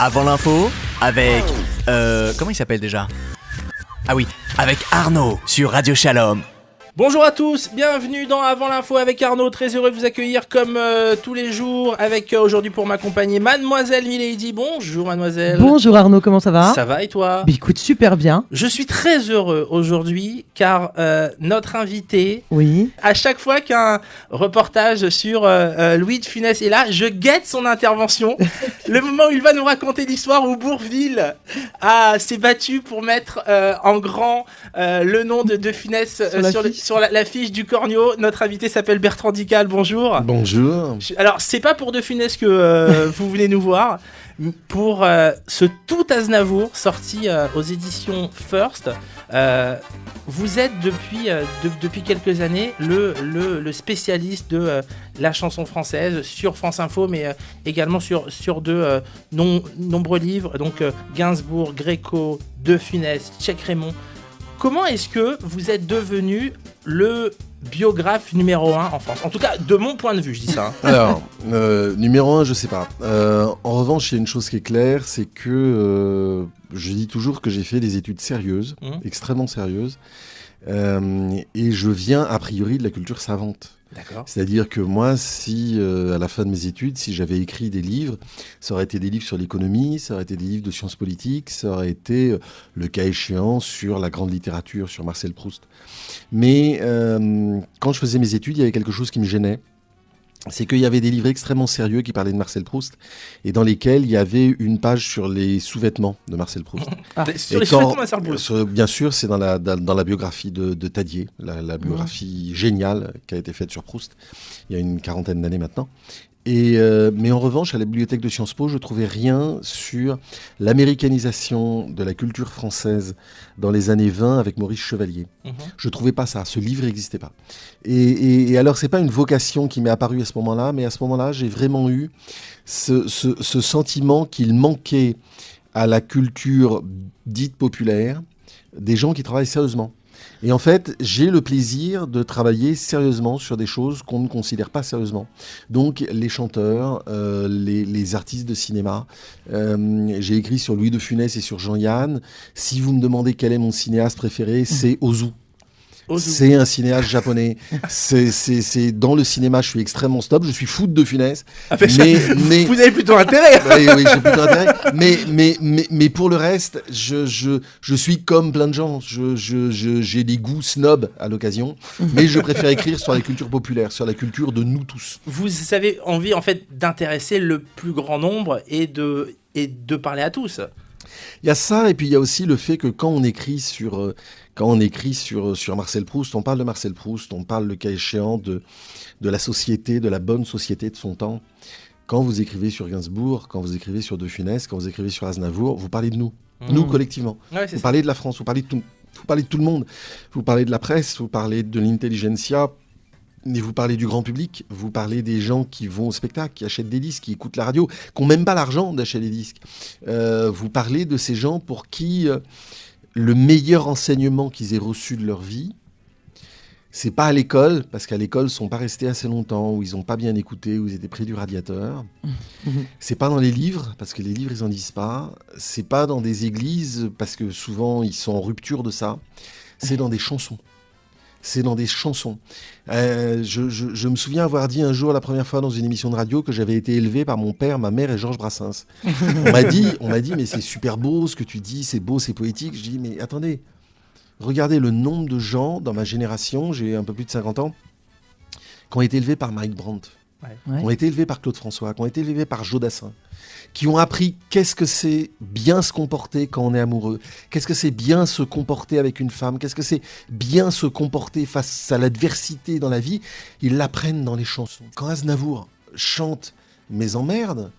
Avant l'info, avec... comment il s'appelle déjà ? Ah oui, avec Arnaud sur Radio Shalom. Bonjour à tous, bienvenue dans Avant l'info avec Arnaud, très heureux de vous accueillir comme tous les jours avec aujourd'hui pour m'accompagner Mademoiselle Milady. Bonjour Mademoiselle. Bonjour Arnaud, comment ça va ? Ça va et toi ? Bah écoute, super bien. Je suis très heureux aujourd'hui car notre invité, Oui. à chaque fois qu'un reportage sur Louis de Funès est là, je guette son intervention. Le moment où il va nous raconter l'histoire où Bourvil s'est battu pour mettre en grand le nom de Funès sur l'affiche du Cornio. Notre invité s'appelle Bertrand Dical, bonjour. Bonjour. Alors, c'est pas pour de Funès que vous venez nous voir, pour ce Tout Aznavour, sorti aux éditions First. Vous êtes depuis quelques années le spécialiste de la chanson française sur France Info, mais également sur de nombreux livres, donc Gainsbourg, Gréco, De Funès, Tchèque Raymond. Comment est-ce que vous êtes devenu le biographe numéro 1 en France ? En tout cas, de mon point de vue, je dis ça. Alors, numéro 1, je sais pas. En revanche, il y a une chose qui est claire, c'est que je dis toujours que j'ai fait des études sérieuses, extrêmement sérieuses, et je viens a priori de la culture savante. D'accord. C'est-à-dire que moi, si à la fin de mes études, si j'avais écrit des livres, ça aurait été des livres sur l'économie, ça aurait été des livres de sciences politiques, ça aurait été, le cas échéant, sur la grande littérature, sur Marcel Proust. Mais quand je faisais mes études, il y avait quelque chose qui me gênait. C'est qu'il y avait des livres extrêmement sérieux qui parlaient de Marcel Proust et dans lesquels il y avait une page sur les sous-vêtements de Marcel Proust. Sur les sous-vêtements de Marcel Proust. Bien sûr, c'est dans la biographie de Tadier, la biographie géniale qui a été faite sur Proust il y a une quarantaine d'années maintenant. Mais en revanche, à la bibliothèque de Sciences Po, je ne trouvais rien sur l'américanisation de la culture française dans les années 20 avec Maurice Chevalier. Je ne trouvais pas ça, ce livre n'existait pas. Et alors, ce n'est pas une vocation qui m'est apparue à ce moment-là, mais à ce moment-là, j'ai vraiment eu ce sentiment qu'il manquait à la culture dite populaire des gens qui travaillent sérieusement. Et en fait, j'ai le plaisir de travailler sérieusement sur des choses qu'on ne considère pas sérieusement. Donc, les chanteurs, les artistes de cinéma. J'ai écrit sur Louis de Funès et sur Jean-Yann. Si vous me demandez quel est mon cinéaste préféré, c'est Ozu. C'est un cinéaste japonais. C'est dans le cinéma, je suis extrêmement snob. Je suis fou de Funès. Mais vous avez plutôt intérêt. Oui, j'ai plutôt intérêt. Mais pour le reste, je suis comme plein de gens. J'ai des goûts snob à l'occasion, mais je préfère écrire sur la culture populaire, sur la culture de nous tous. Vous avez envie en fait d'intéresser le plus grand nombre et de parler à tous. Il y a ça, et puis il y a aussi le fait que quand on écrit sur Marcel Proust, on parle de Marcel Proust, on parle le cas échéant de la société, de la bonne société de son temps. Quand vous écrivez sur Gainsbourg, quand vous écrivez sur De Funès, quand vous écrivez sur Aznavour, vous parlez de nous, nous collectivement. Ouais, vous parlez de la France, vous parlez de tout le monde. Vous parlez de la presse, vous parlez de l'intelligentsia, mais vous parlez du grand public, vous parlez des gens qui vont au spectacle, qui achètent des disques, qui écoutent la radio, qui n'ont même pas l'argent d'acheter des disques. Vous parlez de ces gens pour qui le meilleur enseignement qu'ils aient reçu de leur vie, c'est pas à l'école, parce qu'à l'école, ils ne sont pas restés assez longtemps, ou ils n'ont pas bien écouté, ou ils étaient près du radiateur. C'est pas dans les livres, parce que les livres, ils n'en disent pas. C'est pas dans des églises, parce que souvent, ils sont en rupture de ça. C'est dans des chansons. Je me souviens avoir dit un jour, la première fois dans une émission de radio, que j'avais été élevé par mon père, ma mère et Georges Brassens. On m'a dit, mais c'est super beau ce que tu dis, c'est beau, c'est poétique. Je dis, mais attendez, regardez le nombre de gens dans ma génération, j'ai un peu plus de 50 ans, qui ont été élevés par Mike Brandt, qui ont été élevés par Claude François, qui ont été élevés par Jodassin, qui ont appris qu'est-ce que c'est bien se comporter quand on est amoureux, qu'est-ce que c'est bien se comporter avec une femme, qu'est-ce que c'est bien se comporter face à l'adversité dans la vie. Ils l'apprennent dans les chansons. Quand Aznavour chante « Mes emmerdes »,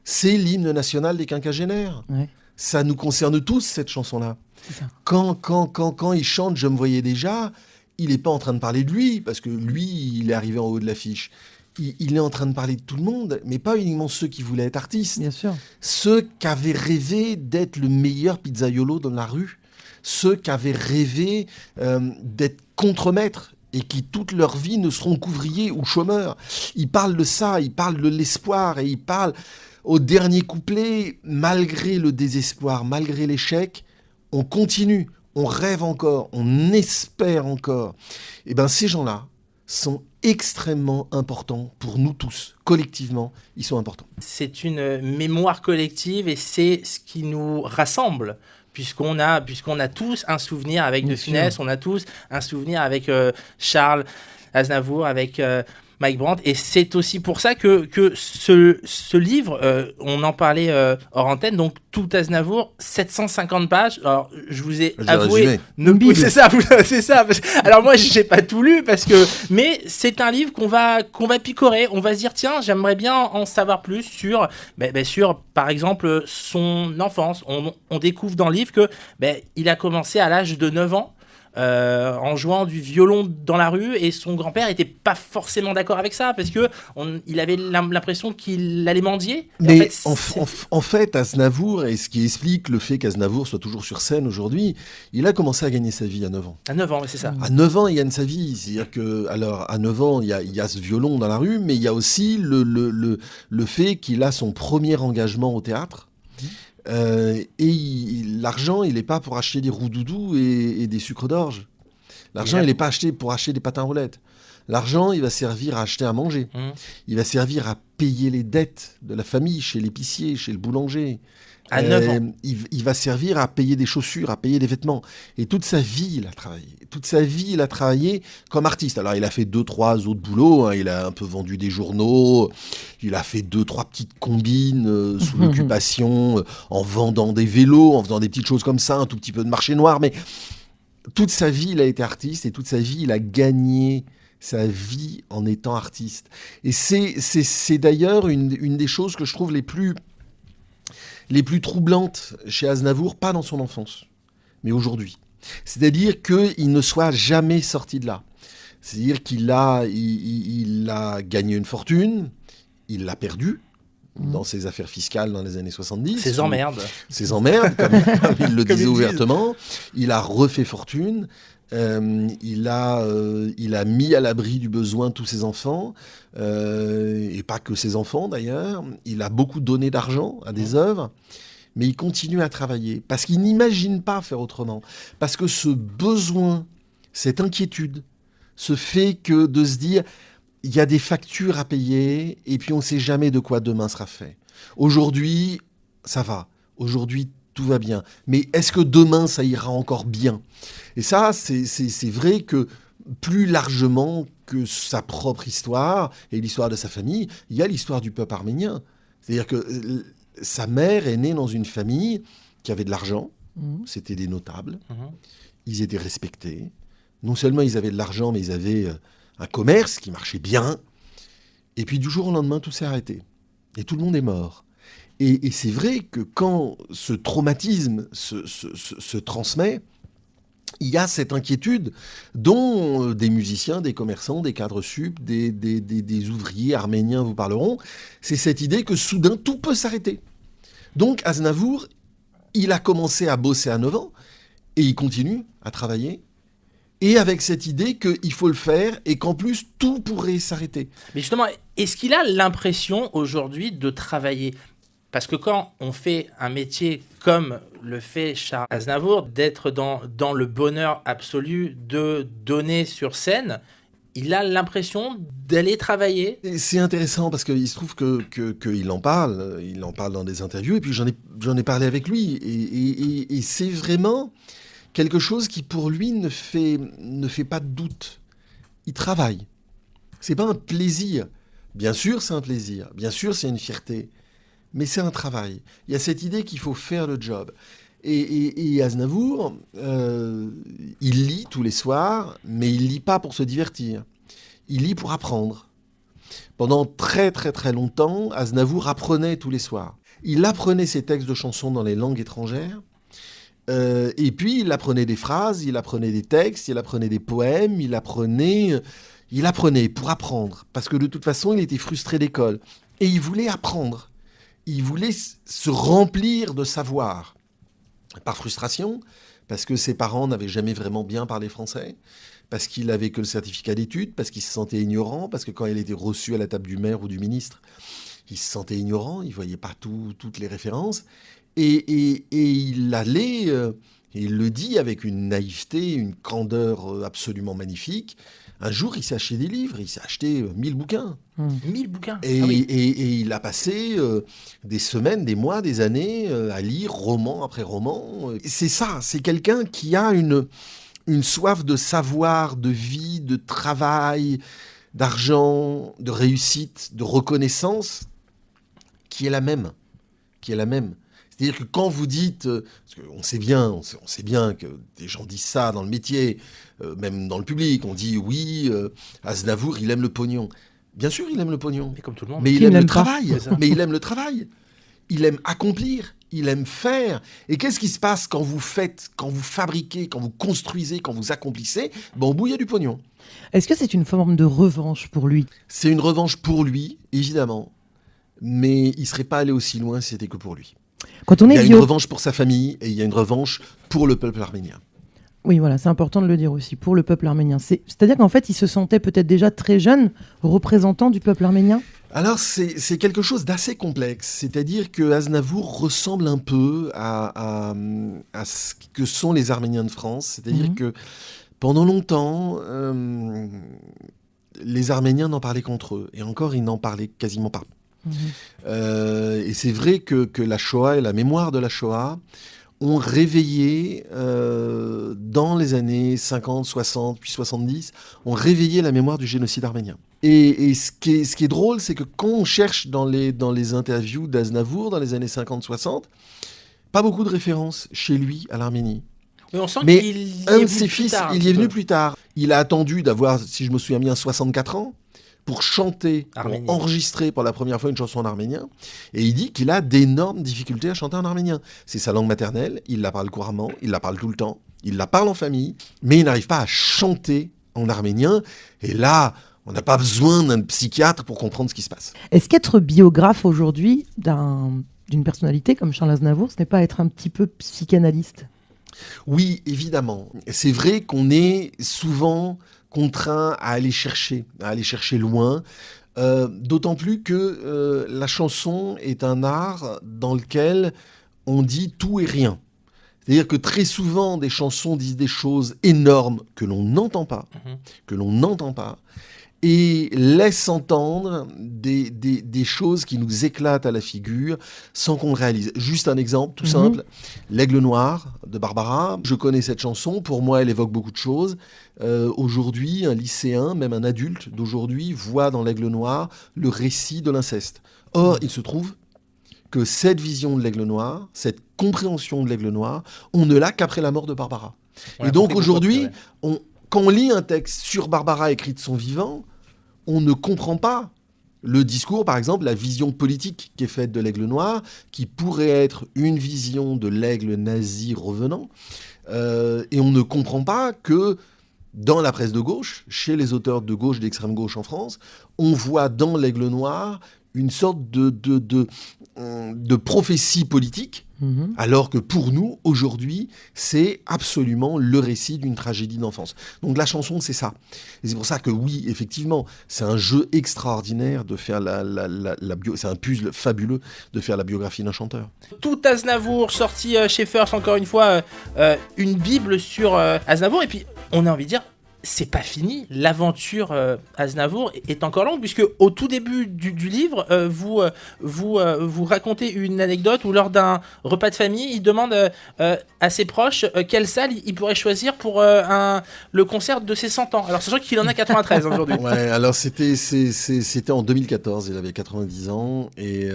c'est l'hymne national des quinquagénaires. Ouais. Ça nous concerne tous, cette chanson-là. Quand il chante « Je me voyais déjà », il n'est pas en train de parler de lui, parce que lui, il est arrivé en haut de l'affiche. Il est en train de parler de tout le monde, mais pas uniquement ceux qui voulaient être artistes. Bien sûr. Ceux qui avaient rêvé d'être le meilleur pizzaiolo dans la rue. Ceux qui avaient rêvé d'être contremaîtres et qui, toute leur vie, ne seront qu'ouvriers ou chômeurs. Ils parlent de ça, ils parlent de l'espoir et ils parlent... au dernier couplet, malgré le désespoir, malgré l'échec, on continue, on rêve encore, on espère encore. Et bien ces gens-là sont extrêmement importants pour nous tous, collectivement, ils sont importants. C'est une mémoire collective et c'est ce qui nous rassemble. Puisqu'on a tous un souvenir avec De Funès, on a tous un souvenir avec Charles Aznavour, avec Mike Brandt, et c'est aussi pour ça que ce livre, on en parlait hors antenne, donc tout Aznavour, 750 pages. Alors je vous ai avoué, oui, c'est ça. Alors moi j'ai pas tout lu mais c'est un livre qu'on va picorer. On va se dire tiens, j'aimerais bien en savoir plus sur par exemple son enfance. On découvre dans le livre que il a commencé à l'âge de 9 ans. En jouant du violon dans la rue, et son grand-père était pas forcément d'accord avec ça parce que il avait l'impression qu'il allait mendier. Mais en fait, Aznavour, et ce qui explique le fait qu'Aznavour soit toujours sur scène aujourd'hui, il a commencé à gagner sa vie à 9 ans. À 9 ans, c'est ça. À 9 ans, il gagne sa vie. C'est-à-dire que, alors, à 9 ans, il y a ce violon dans la rue, mais il y a aussi le fait qu'il a son premier engagement au théâtre. Et l'argent, il n'est pas pour acheter des roux-doudous et des sucres d'orge. L'argent, il n'est pas acheté pour acheter des patins roulettes. L'argent, il va servir à acheter à manger. Il va servir à payer les dettes de la famille, chez l'épicier, chez le boulanger. À 9 ans. Il va servir à payer des chaussures, à payer des vêtements. Et toute sa vie, il a travaillé. Toute sa vie, il a travaillé comme artiste. Alors, il a fait 2-3 autres boulots. Il a un peu vendu des journaux. Il a fait 2-3 petites combines sous l'occupation, en vendant des vélos, en faisant des petites choses comme ça, un tout petit peu de marché noir. Mais toute sa vie, il a été artiste. Et toute sa vie, il a gagné sa vie en étant artiste. Et c'est d'ailleurs une des choses que je trouve les plus troublantes chez Aznavour, pas dans son enfance, mais aujourd'hui. C'est-à-dire qu'il ne soit jamais sorti de là. C'est-à-dire qu'il il a gagné une fortune, il l'a perdue dans ses affaires fiscales dans les années 70. Ses emmerdes, comme il le disait ouvertement. Il a refait fortune. Il a mis à l'abri du besoin tous ses enfants, et pas que ses enfants d'ailleurs. Il a beaucoup donné d'argent à des œuvres, mais il continue à travailler parce qu'il n'imagine pas faire autrement. Parce que ce besoin, cette inquiétude, ce fait que de se dire il y a des factures à payer et puis on ne sait jamais de quoi demain sera fait. Aujourd'hui, ça va. Aujourd'hui, tout va bien. Mais est-ce que demain, ça ira encore bien ? Et ça, c'est vrai que plus largement que sa propre histoire et l'histoire de sa famille, il y a l'histoire du peuple arménien. C'est-à-dire que sa mère est née dans une famille qui avait de l'argent. C'était des notables. Ils étaient respectés. Non seulement ils avaient de l'argent, mais ils avaient un commerce qui marchait bien. Et puis du jour au lendemain, tout s'est arrêté. Et tout le monde est mort. Et c'est vrai que quand ce traumatisme se transmet, il y a cette inquiétude dont des musiciens, des commerçants, des cadres sup, des ouvriers arméniens vous parleront. C'est cette idée que soudain, tout peut s'arrêter. Donc Aznavour, il a commencé à bosser à 9 ans et il continue à travailler. Et avec cette idée qu'il faut le faire et qu'en plus, tout pourrait s'arrêter. Mais justement, est-ce qu'il a l'impression aujourd'hui de travailler ? Parce que quand on fait un métier comme le fait Charles Aznavour, d'être dans le bonheur absolu de donner sur scène, il a l'impression d'aller travailler. Et c'est intéressant parce qu'il se trouve qu'il en parle. Il en parle dans des interviews et puis j'en ai parlé avec lui. Et c'est vraiment quelque chose qui pour lui ne fait pas de doute. Il travaille. C'est pas un plaisir. Bien sûr, c'est un plaisir. Bien sûr, c'est une fierté. Mais c'est un travail. Il y a cette idée qu'il faut faire le job. Et Aznavour, il lit tous les soirs, mais il lit pas pour se divertir. Il lit pour apprendre. Pendant très très très longtemps, Aznavour apprenait tous les soirs. Il apprenait ses textes de chansons dans les langues étrangères. Et puis il apprenait des phrases, il apprenait des textes, il apprenait des poèmes, il apprenait pour apprendre. Parce que de toute façon, il était frustré d'école. Et il voulait apprendre. Il voulait se remplir de savoir, par frustration, parce que ses parents n'avaient jamais vraiment bien parlé français, parce qu'il n'avait que le certificat d'études, parce qu'il se sentait ignorant, parce que quand il était reçu à la table du maire ou du ministre, il se sentait ignorant, il voyait pas toutes les références. Et il allait, il le dit avec une naïveté, une candeur absolument magnifique. Un jour, il s'est acheté des livres, il s'est acheté 1000 bouquins. 1000 bouquins. Et il a passé des semaines, des mois, des années à lire roman après roman. C'est ça, c'est quelqu'un qui a une soif de savoir, de vie, de travail, d'argent, de réussite, de reconnaissance, qui est la même. C'est-à-dire que quand vous dites, parce qu'on sait bien que des gens disent ça dans le métier, même dans le public, on dit oui, Aznavour, il aime le pognon. Bien sûr, il aime le pognon. Mais comme tout le monde. Mais il Qui aime le n'aime pas. travail. Mais il aime le travail. Il aime accomplir. Il aime faire. Et qu'est-ce qui se passe quand vous faites, quand vous fabriquez, quand vous construisez, quand vous accomplissez? Au bout, il y a du pognon. Est-ce que c'est une forme de revanche pour lui? C'est une revanche pour lui, évidemment. Mais il ne serait pas allé aussi loin si c'était que pour lui. Quand on Il y est a une bio... revanche pour sa famille et il y a une revanche pour le peuple arménien. Oui, voilà, c'est important de le dire aussi, pour le peuple arménien. C'est-à-dire qu'en fait, il se sentait peut-être déjà très jeune représentant du peuple arménien? Alors, c'est quelque chose d'assez complexe. C'est-à-dire que Aznavour ressemble un peu à ce que sont les Arméniens de France. C'est-à-dire que pendant longtemps, les Arméniens n'en parlaient qu'entre eux. Et encore, ils n'en parlaient quasiment pas. Et c'est vrai que la Shoah et la mémoire de la Shoah ont réveillé, dans les années 50, 60, puis 70, ont réveillé la mémoire du génocide arménien. Et ce qui est drôle, c'est que quand on cherche dans les interviews d'Aznavour dans les années 50-60, pas beaucoup de références chez lui à l'Arménie. Mais on sent Mais qu'il y un est de venu ses plus fils, tard, un il y petit est venu peu. plus tard. Il a attendu d'avoir, si je me souviens bien, 64 ans pour chanter, Arménien. pour enregistrer pour la première fois une chanson en arménien. Et il dit qu'il a d'énormes difficultés à chanter en arménien. C'est sa langue maternelle, il la parle couramment, il la parle tout le temps, il la parle en famille, mais il n'arrive pas à chanter en arménien. Et là, on n'a pas besoin d'un psychiatre pour comprendre ce qui se passe. Est-ce qu'être biographe aujourd'hui d'une personnalité comme Charles Aznavour, ce n'est pas être un petit peu psychanalyste? Oui, évidemment. C'est vrai qu'on est souvent contraint à aller chercher loin, d'autant plus que la chanson est un art dans lequel on dit tout et rien. C'est-à-dire que très souvent, des chansons disent des choses énormes que l'on n'entend pas, et laisse entendre des choses qui nous éclatent à la figure sans qu'on le réalise. Juste un exemple tout simple, L'Aigle Noir de Barbara. Je connais cette chanson, pour moi elle évoque beaucoup de choses. Aujourd'hui, un lycéen, même un adulte d'aujourd'hui, voit dans L'Aigle Noir le récit de l'inceste. Or, il se trouve que cette vision de l'Aigle Noir, cette compréhension de l'Aigle Noir, on ne l'a qu'après la mort de Barbara. Et donc aujourd'hui, quand on lit un texte sur Barbara écrit de son vivant, on ne comprend pas le discours, par exemple, la vision politique qui est faite de l'Aigle Noir, qui pourrait être une vision de l'aigle nazi revenant. Et on ne comprend pas que dans la presse de gauche, chez les auteurs de gauche, d'extrême gauche en France, on voit dans l'Aigle Noir une sorte de prophétie politique, alors que pour nous, aujourd'hui, c'est absolument le récit d'une tragédie d'enfance. Donc la chanson, c'est ça. Et c'est pour ça que oui, effectivement, c'est un jeu extraordinaire de faire c'est un puzzle fabuleux de faire la biographie d'un chanteur. Tout Aznavour, sorti chez First, encore une fois, une bible sur Aznavour, et puis on a envie de dire, c'est pas fini, l'aventure Aznavour est encore longue, puisque au tout début du livre, vous racontez une anecdote où lors d'un repas de famille, il demande à ses proches quelle salle il pourrait choisir pour le concert de ses 100 ans. Alors sachant qu'il en a 93 aujourd'hui. Ouais, alors c'était en 2014, il avait 90 ans, et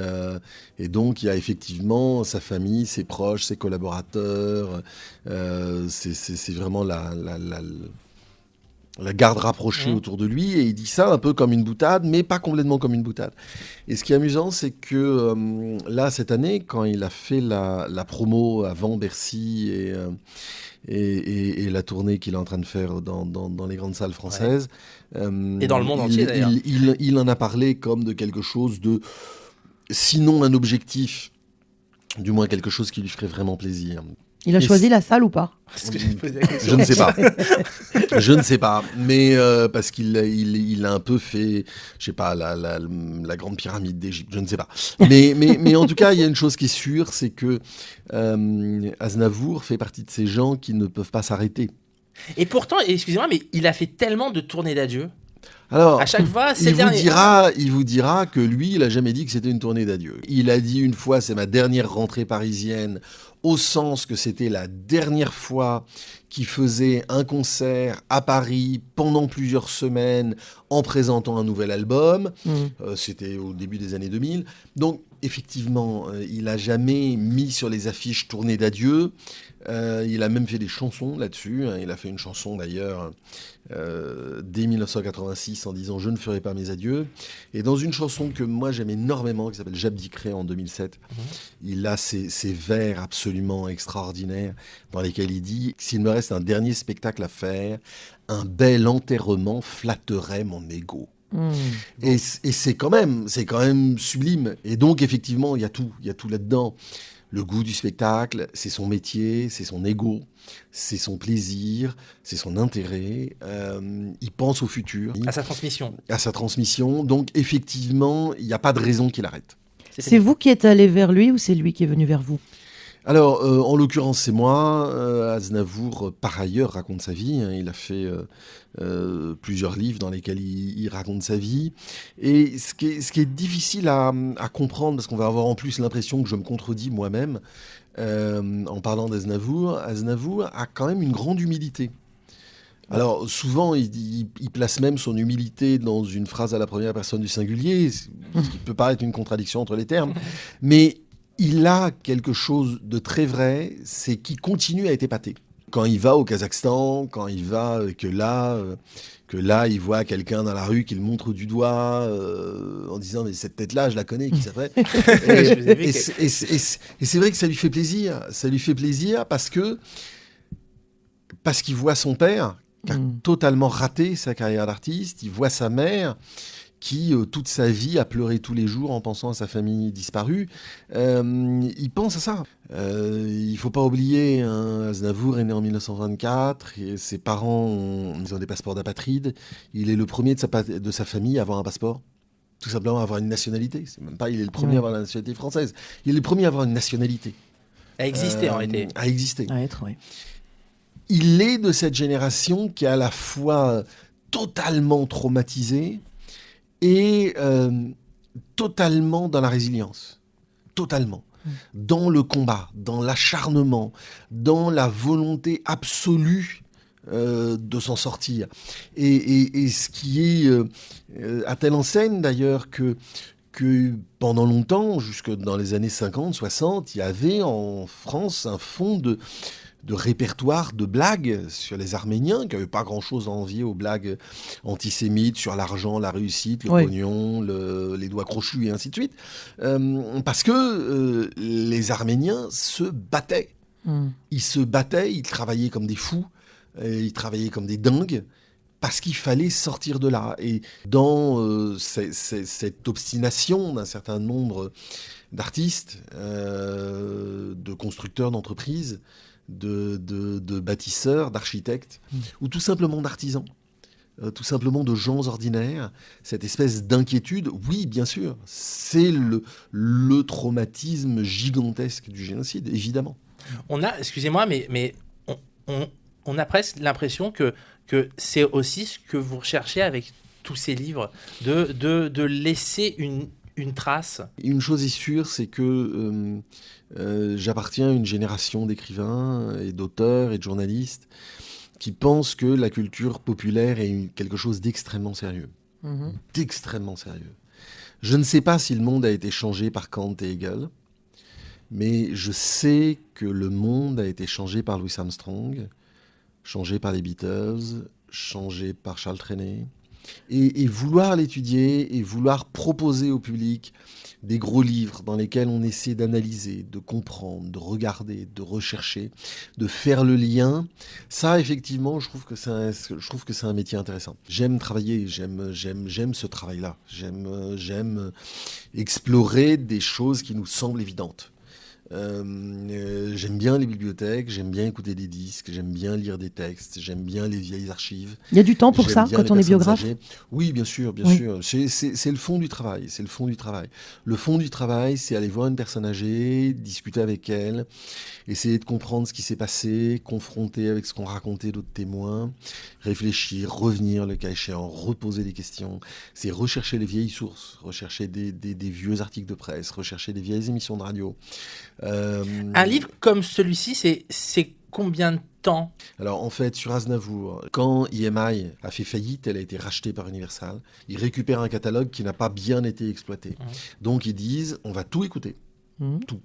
donc il y a effectivement sa famille, ses proches, ses collaborateurs, c'est vraiment la garde rapprochée autour de lui, et il dit ça un peu comme une boutade, mais pas complètement comme une boutade. Et ce qui est amusant, c'est que là, cette année, quand il a fait la promo avant Bercy et la tournée qu'il est en train de faire dans les grandes salles françaises... et dans le monde entier, d'ailleurs. Il en a parlé comme de quelque chose de... Sinon un objectif, du moins quelque chose qui lui ferait vraiment plaisir. Il a Et choisi la salle ou pas? Parce que j'ai posé la question. Je ne sais pas. Je ne sais pas. Mais parce qu'il a un peu fait, je sais pas, la grande pyramide d'Égypte. Je ne sais pas. Mais en tout cas, il y a une chose qui est sûre, c'est que Aznavour fait partie de ces gens qui ne peuvent pas s'arrêter. Et pourtant, excusez-moi, mais il a fait tellement de tournées d'adieu. Alors, À chaque fois, il vous dira que lui, il a jamais dit que c'était une tournée d'adieu. Il a dit une fois, c'est ma dernière rentrée parisienne, au sens que c'était la dernière fois qu'il faisait un concert à Paris pendant plusieurs semaines en présentant un nouvel album. C'était au début des années 2000. Donc, effectivement, il a jamais mis sur les affiches tournée d'adieu. Il a même fait des chansons là-dessus. Il a fait une chanson d'ailleurs dès 1986 en disant « Je ne ferai pas mes adieux ». Et dans une chanson que moi j'aime énormément, qui s'appelle « J'abdiquerai » en 2007, il a ces vers absolument extraordinaires dans lesquels il dit « S'il me reste un dernier spectacle à faire, un bel enterrement flatterait mon ego ». Et c'est quand même sublime. Et donc effectivement, il y a tout là-dedans. Le goût du spectacle, c'est son métier, c'est son ego, c'est son plaisir, c'est son intérêt. Il pense au futur, à sa transmission. à sa transmission. Donc effectivement, il n'y a pas de raison qu'il arrête. C'est vous qui êtes allé vers lui ou c'est lui qui est venu vers vous? Alors, en l'occurrence, c'est moi. Aznavour, par ailleurs, raconte sa vie. Il a fait plusieurs livres dans lesquels il raconte sa vie. Et ce qui est difficile à comprendre, parce qu'on va avoir en plus l'impression que je me contredis moi-même en parlant d'Aznavour, Aznavour a quand même une grande humilité. Alors, souvent, il place même son humilité dans une phrase à la première personne du singulier, ce qui peut paraître une contradiction entre les termes, mais il a quelque chose de très vrai, c'est qu'il continue à être épaté. Quand il va au Kazakhstan, quand il va, que là, il voit quelqu'un dans la rue qu'il montre du doigt en disant « mais cette tête-là, je la connais, qui ça fait ?» Et c'est vrai que ça lui fait plaisir. Ça lui fait plaisir parce qu'il voit son père qui a totalement raté sa carrière d'artiste. Il voit sa mère qui, toute sa vie, a pleuré tous les jours en pensant à sa famille disparue. Il pense à ça. Il ne faut pas oublier, Aznavour est né en 1924, et ses parents ils ont des passeports d'apatride. Il est le premier de sa famille à avoir un passeport. Tout simplement à avoir une nationalité. C'est même pas il est le premier à avoir la nationalité française. Il est le premier à avoir une nationalité. À exister, en réalité. À exister. À être, oui. Il est de cette génération qui est à la fois totalement traumatisée et totalement dans la résilience. Totalement. Dans le combat, dans l'acharnement, dans la volonté absolue de s'en sortir. Et ce qui est à telle enseigne d'ailleurs que pendant longtemps, jusque dans les années 50, 60, il y avait en France un fond de répertoire de blagues sur les Arméniens, qui n'avaient pas grand-chose à envier aux blagues antisémites sur l'argent, la réussite, le pognon, les doigts crochus et ainsi de suite. Parce que les Arméniens se battaient. Ils se battaient, ils travaillaient comme des fous, ils travaillaient comme des dingues, parce qu'il fallait sortir de là. Et dans cette obstination d'un certain nombre d'artistes, de constructeurs d'entreprises, de bâtisseurs, d'architectes, ou tout simplement d'artisans, tout simplement de gens ordinaires, cette espèce d'inquiétude, oui, bien sûr, c'est le traumatisme gigantesque du génocide, évidemment. On a, excusez-moi, mais on a presque l'impression que c'est aussi ce que vous recherchez avec tous ces livres, de laisser une trace. Une chose est sûre, c'est que j'appartiens à une génération d'écrivains et d'auteurs et de journalistes qui pensent que la culture populaire est quelque chose d'extrêmement sérieux. D'extrêmement sérieux. Je ne sais pas si le monde a été changé par Kant et Hegel, mais je sais que le monde a été changé par Louis Armstrong, changé par les Beatles, changé par Charles Trenet. Et vouloir l'étudier et vouloir proposer au public des gros livres dans lesquels on essaie d'analyser, de comprendre, de regarder, de rechercher, de faire le lien, ça effectivement je trouve que c'est un métier intéressant. J'aime travailler, j'aime ce travail-là, j'aime explorer des choses qui nous semblent évidentes. J'aime bien les bibliothèques, j'aime bien écouter des disques, j'aime bien lire des textes, j'aime bien les vieilles archives. Il y a du temps pour J'aime ça bien quand les on est personnes biographe. âgées. Oui, bien sûr, bien Oui. sûr. C'est le fond du travail. C'est le fond du travail. Le fond du travail, c'est aller voir une personne âgée, discuter avec elle, essayer de comprendre ce qui s'est passé, confronter avec ce qu'ont raconté d'autres témoins, réfléchir, revenir le cas échéant, reposer des questions. C'est rechercher les vieilles sources, rechercher des vieux articles de presse, rechercher des vieilles émissions de radio. Un livre comme celui-ci, c'est combien de temps? Alors en fait, sur Aznavour, quand EMI a fait faillite, elle a été rachetée par Universal, ils récupèrent un catalogue qui n'a pas bien été exploité. Donc ils disent, on va tout écouter, Mhm. tout.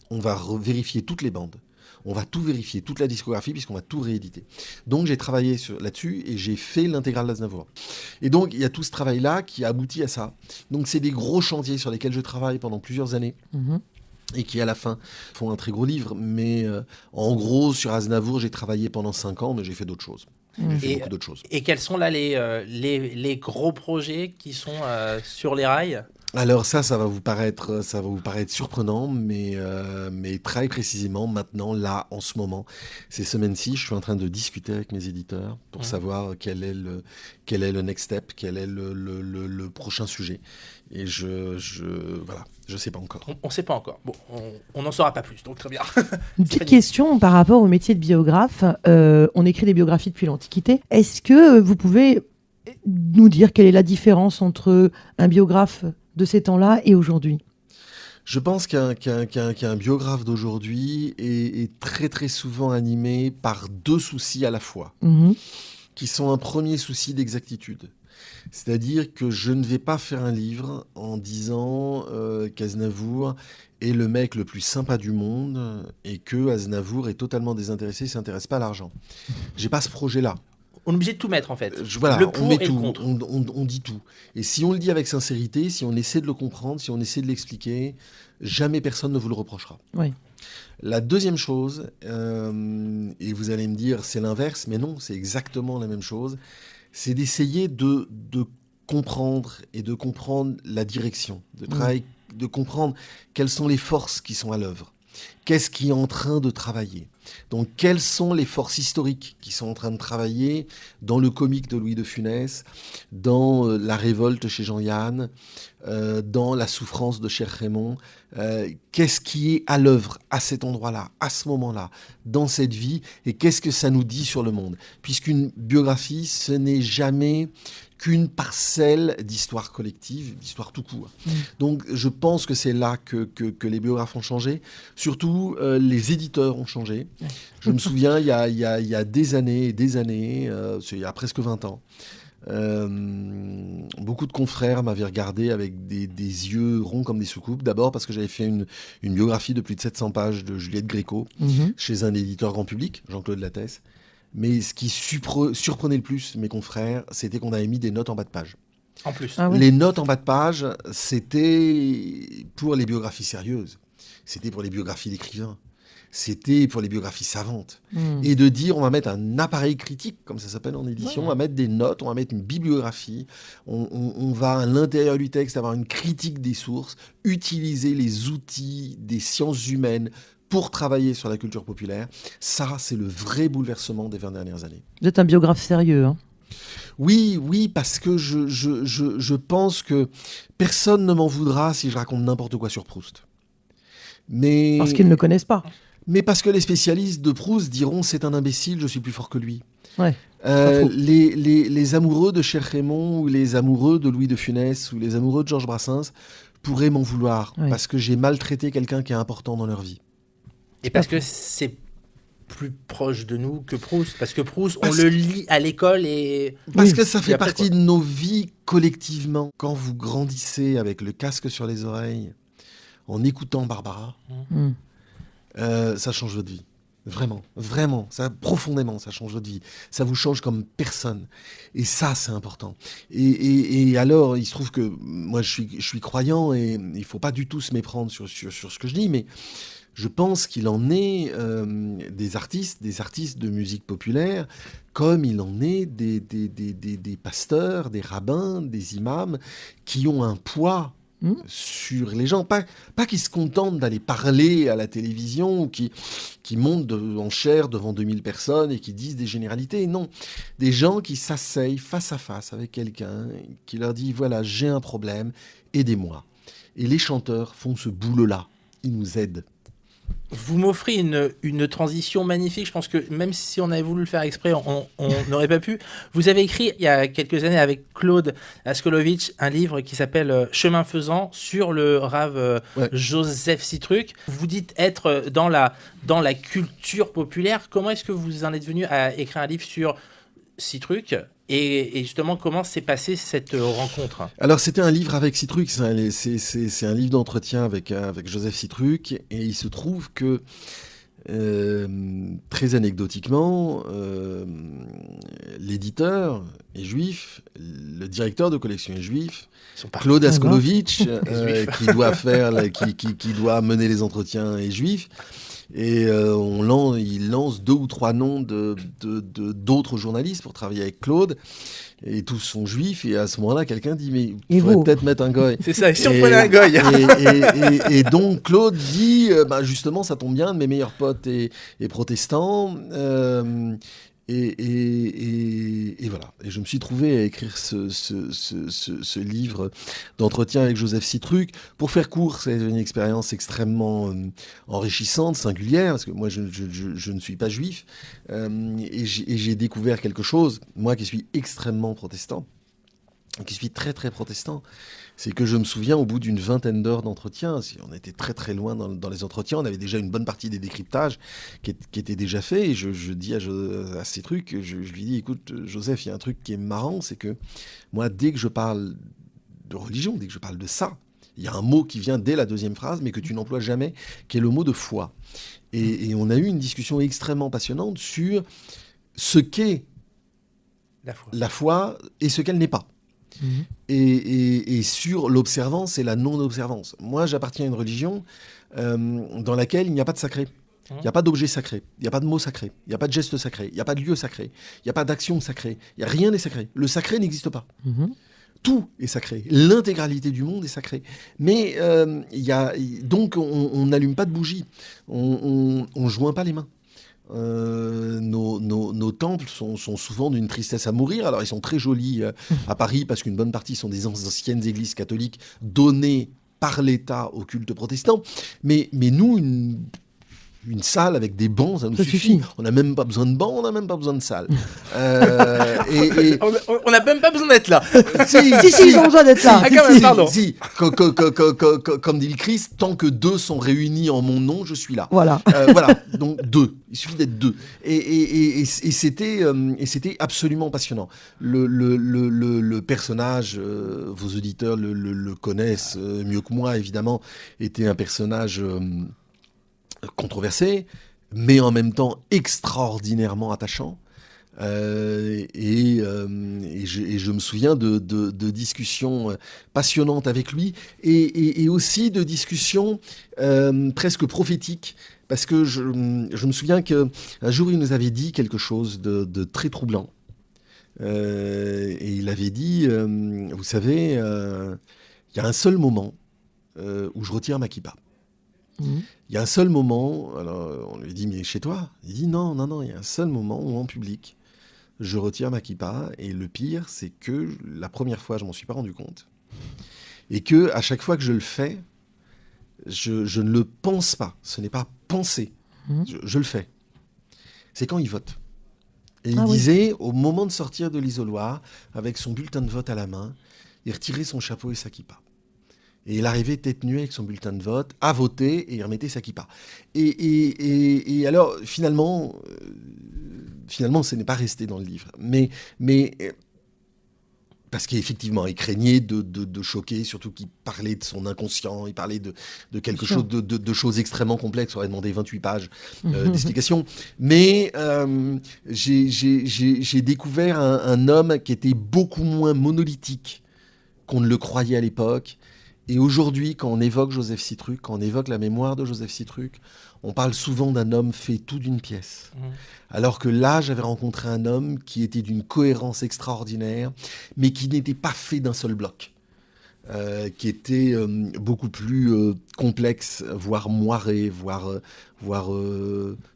On va vérifier toutes les bandes. On va tout vérifier, toute la discographie, puisqu'on va tout rééditer. Donc j'ai travaillé là-dessus et j'ai fait l'intégrale d'Aznavour. Et donc il y a tout ce travail-là qui a abouti à ça. Donc c'est des gros chantiers sur lesquels je travaille pendant plusieurs années. Mhm. Et qui à la fin font un très gros livre. Mais en gros, sur Aznavour, j'ai travaillé pendant 5 ans, mais j'ai fait d'autres choses. J'ai fait Et- beaucoup d'autres choses. Et quels sont là les gros projets qui sont sur les rails? Alors ça va vous paraître surprenant, mais très précisément, maintenant, là, en ce moment, ces semaines-ci, je suis en train de discuter avec mes éditeurs pour savoir quel est le next step, quel est le prochain sujet. Et voilà, je sais pas encore. On ne sait pas encore. Bon, on n'en saura pas plus, donc très bien. Une petite Fanny. question par rapport au métier de biographe. On écrit des biographies depuis l'Antiquité. Est-ce que vous pouvez nous dire quelle est la différence entre un biographe de ces temps-là et aujourd'hui? Je pense qu'un biographe d'aujourd'hui est très très souvent animé par 2 soucis à la fois, Mhm. qui sont un premier souci d'exactitude. C'est-à-dire que je ne vais pas faire un livre en disant qu'Aznavour est le mec le plus sympa du monde et que Aznavour est totalement désintéressé, il ne s'intéresse pas à l'argent. J'ai pas ce projet-là. On est obligé de tout mettre en fait. Voilà, Le on pour met et le tout, contre. on dit tout. Et si on le dit avec sincérité, si on essaie de le comprendre, si on essaie de l'expliquer, jamais personne ne vous le reprochera. Oui. La deuxième chose, et vous allez me dire c'est l'inverse, mais non, c'est exactement la même chose, c'est d'essayer de comprendre et de comprendre la direction, de travailler, de comprendre quelles sont les forces qui sont à l'œuvre. Qu'est-ce qui est en train de travailler? Donc, quelles sont les forces historiques qui sont en train de travailler dans le comique de Louis de Funès, dans la révolte chez Jean-Yann, dans la souffrance de Cher Raymond? Qu'est-ce qui est à l'œuvre à cet endroit-là, à ce moment-là, dans cette vie? Et qu'est-ce que ça nous dit sur le monde? Puisqu'une biographie, ce n'est jamais qu'une parcelle d'histoire collective, d'histoire tout court. Donc je pense que c'est là que les biographes ont changé. Surtout, les éditeurs ont changé. Je me souviens, il y a des années et des années, il y a presque 20 ans, beaucoup de confrères m'avaient regardé avec des yeux ronds comme des soucoupes. D'abord parce que j'avais fait une biographie de plus de 700 pages de Juliette Gréco Mhm. chez un éditeur grand public, Jean-Claude Lattès. Mais ce qui surprenait le plus mes confrères, c'était qu'on avait mis des notes en bas de page. En plus. Ah ouais. Les notes en bas de page, c'était pour les biographies sérieuses. C'était pour les biographies d'écrivains. C'était pour les biographies savantes. Mhm. Et de dire, on va mettre un appareil critique, comme ça s'appelle en édition, on va mettre des notes, on va mettre une bibliographie, on va à l'intérieur du texte avoir une critique des sources, utiliser les outils des sciences humaines pour travailler sur la culture populaire. Ça, c'est le vrai bouleversement des 20 dernières années. Vous êtes un biographe sérieux, hein? Oui, parce que je pense que personne ne m'en voudra si je raconte n'importe quoi sur Proust. Mais, Parce qu'ils ne le connaissent pas. mais parce que les spécialistes de Proust diront c'est un imbécile, je suis plus fort que lui. Ouais. pas faux. Les amoureux de Cher Raymond ou les amoureux de Louis de Funès ou les amoureux de Georges Brassens pourraient m'en vouloir Ouais. parce que j'ai maltraité quelqu'un qui est important dans leur vie. Et parce que c'est plus proche de nous que Proust. Parce que Proust, on Parce le lit à l'école et... Parce Oui. que ça Et fait après, partie quoi. de nos vies collectivement. Quand vous grandissez avec le casque sur les oreilles, en écoutant Barbara, Mhm. ça change votre vie. Vraiment, vraiment, ça, profondément, ça change votre vie. Ça vous change comme personne. Et ça, c'est important. Et alors, il se trouve que moi, je suis croyant et il ne faut pas du tout se méprendre sur ce que je dis, mais je pense qu'il en est des artistes de musique populaire, comme il en est des pasteurs, des rabbins, des imams, qui ont un poids sur les gens. Pas qui se contentent d'aller parler à la télévision ou qui montent en chair devant 2000 personnes et qui disent des généralités. Non, des gens qui s'asseyent face à face avec quelqu'un, qui leur dit « Voilà, j'ai un problème, aidez-moi ». Et les chanteurs font ce boulot-là. Ils nous aident. Vous m'offrez une transition magnifique. Je pense que même si on avait voulu le faire exprès, on n'aurait pas pu. Vous avez écrit il y a quelques années avec Claude Askolovitch un livre qui s'appelle Chemin faisant sur le Rav Joseph Citruc. Vous dites être dans la culture populaire. Comment est-ce que vous en êtes venu à écrire un livre sur Citruc et justement, comment s'est passée cette rencontre ? Alors, c'était un livre avec Citruc, c'est un livre d'entretien avec Joseph Citruc, et il se trouve que, très anecdotiquement, l'éditeur est juif, le directeur de collection est juif, Claude Askolovitch, qui doit mener les entretiens, est juif. Et il lance 2 ou 3 noms d'autres journalistes pour travailler avec Claude. Et tous sont juifs. Et à ce moment-là, quelqu'un dit « Mais il faudrait peut-être mettre un goy. » C'est ça, si on prenait un goy. Et donc Claude dit justement, ça tombe bien, mes meilleurs potes est protestant. Et voilà. Et je me suis trouvé à écrire ce livre d'entretien avec Joseph Citruc. Pour faire court, c'est une expérience extrêmement enrichissante, singulière, parce que moi, je ne suis pas juif. Et j'ai découvert quelque chose, moi qui suis extrêmement protestant, qui suis très très protestant, c'est que je me souviens au bout d'une 20aine d'heures d'entretien, on était très très loin dans les entretiens, on avait déjà une bonne partie des décryptages qui étaient déjà faits, et je dis à ces trucs, je lui dis, écoute Joseph, il y a un truc qui est marrant, c'est que moi dès que je parle de religion, dès que je parle de ça, il y a un mot qui vient dès la 2e phrase, mais que tu n'emploies jamais, qui est le mot de foi. Et on a eu une discussion extrêmement passionnante sur ce qu'est la foi et ce qu'elle n'est pas. Et sur l'observance et la non-observance. Moi, j'appartiens à une religion dans laquelle il n'y a pas de sacré. Il n'y a pas d'objet sacré, il n'y a pas de mot sacré, il n'y a pas de geste sacré, il n'y a pas de lieu sacré, il n'y a pas d'action sacrée, il n'y a rien n'est sacré. Le sacré n'existe pas. Tout est sacré. L'intégralité du monde est sacrée. Mais donc, on n'allume pas de bougie. On ne joint pas les mains. Nos temples sont souvent d'une tristesse à mourir. Alors, ils sont très jolis à Paris parce qu'une bonne partie sont des anciennes églises catholiques données par l'État au culte protestant. Mais nous, une salle avec des bancs, ça nous suffit. On n'a même pas besoin de bancs, on n'a même pas besoin de salle. On n'a même pas besoin d'être là. Si, ils ont besoin d'être là. Pardon. Comme dit le Christ, tant que 2 sont réunis en mon nom, je suis là. Voilà. Voilà, donc 2. Il suffit d'être 2. Et c'était absolument passionnant. Le personnage, vos auditeurs le connaissent mieux que moi, évidemment, était un personnage controversé, mais en même temps extraordinairement attachant. Et je me souviens de discussions passionnantes avec lui et aussi de discussions presque prophétiques, parce que je me souviens qu'un jour il nous avait dit quelque chose de très troublant. Et il avait dit, vous savez, il y a un seul moment où je retire ma kippa. Il y a un seul moment, alors on lui dit, mais chez toi ? Il dit, non, il y a un seul moment où en public, je retire ma kippa, et le pire, c'est que la première fois, je m'en suis pas rendu compte, et que à chaque fois que je le fais, je ne le pense pas, ce n'est pas pensé, je le fais. C'est quand il vote. Et il disait, au moment de sortir de l'isoloir, avec son bulletin de vote à la main, il retirait son chapeau et sa kippa. Et il arrivait tête nue avec son bulletin de vote, à voter, et il remettait sa kippa. Et alors, finalement, ce n'est pas resté dans le livre. Mais parce qu'effectivement, il craignait de choquer, surtout qu'il parlait de son inconscient, il parlait de quelque chose, de choses extrêmement complexes. On aurait demandé 28 pages d'explications. Mais j'ai découvert un homme qui était beaucoup moins monolithique qu'on ne le croyait à l'époque. Et aujourd'hui, quand on évoque Joseph Citruc, quand on évoque la mémoire de Joseph Citruc, on parle souvent d'un homme fait tout d'une pièce. Alors que là, j'avais rencontré un homme qui était d'une cohérence extraordinaire, mais qui n'était pas fait d'un seul bloc. qui était beaucoup plus complexe, voire moiré, voire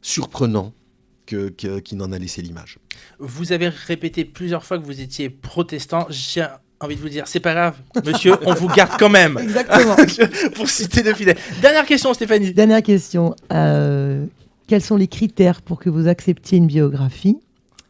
surprenant qui n'en a laissé l'image. Vous avez répété plusieurs fois que vous étiez protestant. J'ai envie de vous dire, c'est pas grave, monsieur, on vous garde quand même. Exactement. Pour citer de fidèles. Dernière question, Stéphanie. Dernière question. Quels sont les critères pour que vous acceptiez une biographie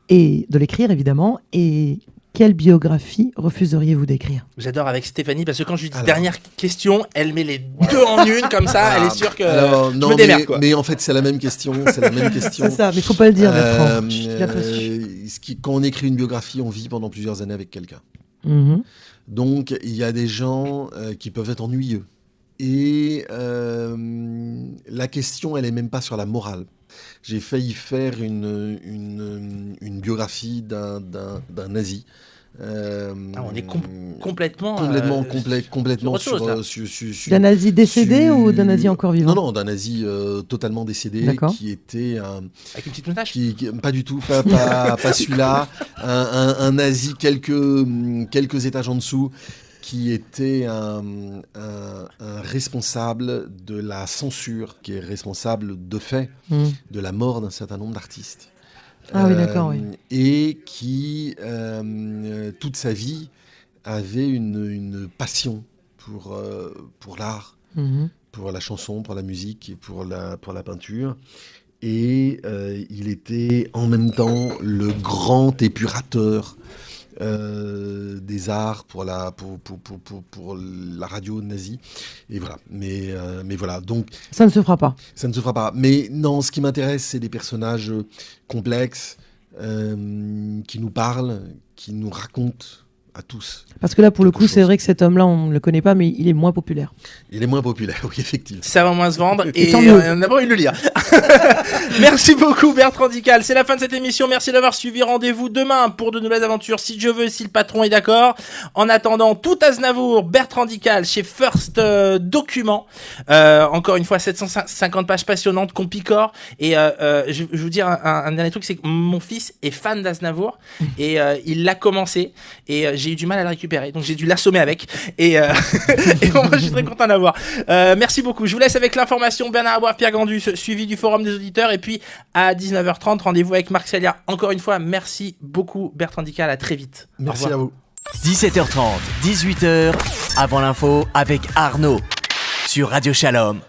et de l'écrire évidemment, et quelle biographie refuseriez-vous d'écrire? J'adore avec Stéphanie parce que quand je lui dis Alors. dernière question, elle met les deux en une comme ça, elle est sûre que Alors, je non, me démerde quoi. mais en fait, c'est la même question. C'est la même question. C'est ça, mais il faut pas le dire, Bertrand. Euh, Chut, il a pas su. quand on écrit une biographie, on vit pendant plusieurs années avec quelqu'un. Mhm. Donc, il y a des gens qui peuvent être ennuyeux. Et la question, elle est même pas sur la morale. J'ai failli faire une biographie d'un nazi. On est complètement complètement sur autre chose, là. sur D'un nazi décédé ou d'un nazi encore vivant? Non, d'un nazi totalement décédé, D'accord. qui était avec une petite moustache. pas du tout, pas celui-là, un nazi quelques étages en dessous, qui était un responsable de la censure, qui est responsable de fait Mhm. de la mort d'un certain nombre d'artistes. Ah oui, d'accord, oui. Et qui, toute sa vie, avait une passion pour l'art, Mhm. pour la chanson, pour la musique et pour la peinture. Et il était en même temps le grand épurateur des arts pour la radio nazie. Et voilà. Mais voilà. Donc, Ça ne se fera pas. ça ne se fera pas. Mais non, ce qui m'intéresse, c'est des personnages complexes, qui nous parlent, qui nous racontent à tous. Parce que là, pour le Quelque coup, c'est chose. vrai que cet homme-là, on ne le connaît pas, mais il est moins populaire. Il est moins populaire, oui, effectivement. Ça va moins se vendre et tant mieux. on a pas envie de le lire. Merci beaucoup Bertrand Dical. C'est la fin de cette émission. Merci d'avoir suivi. Rendez-vous demain pour de nouvelles aventures, si Dieu veut, si le patron est d'accord. En attendant, tout Aznavour, Bertrand Dical chez First Document. Encore une fois, 750 pages passionnantes qu'on picore. Et je vous dire un dernier truc, c'est que mon fils est fan d'Aznavour et il l'a commencé et j'ai eu du mal à le récupérer, donc j'ai dû l'assommer avec. Et, et bon, moi, je suis très content d'avoir. Merci beaucoup. Je vous laisse avec l'information. Bernard Aboire, Pierre Gandus, suivi du forum des auditeurs. Et puis à 19h30, rendez-vous avec Marc Salia. Encore une fois, merci beaucoup Bertrand Dical. À très vite. Au Merci revoir. à vous. 17h30, 18h, avant l'info avec Arnaud sur Radio Shalom.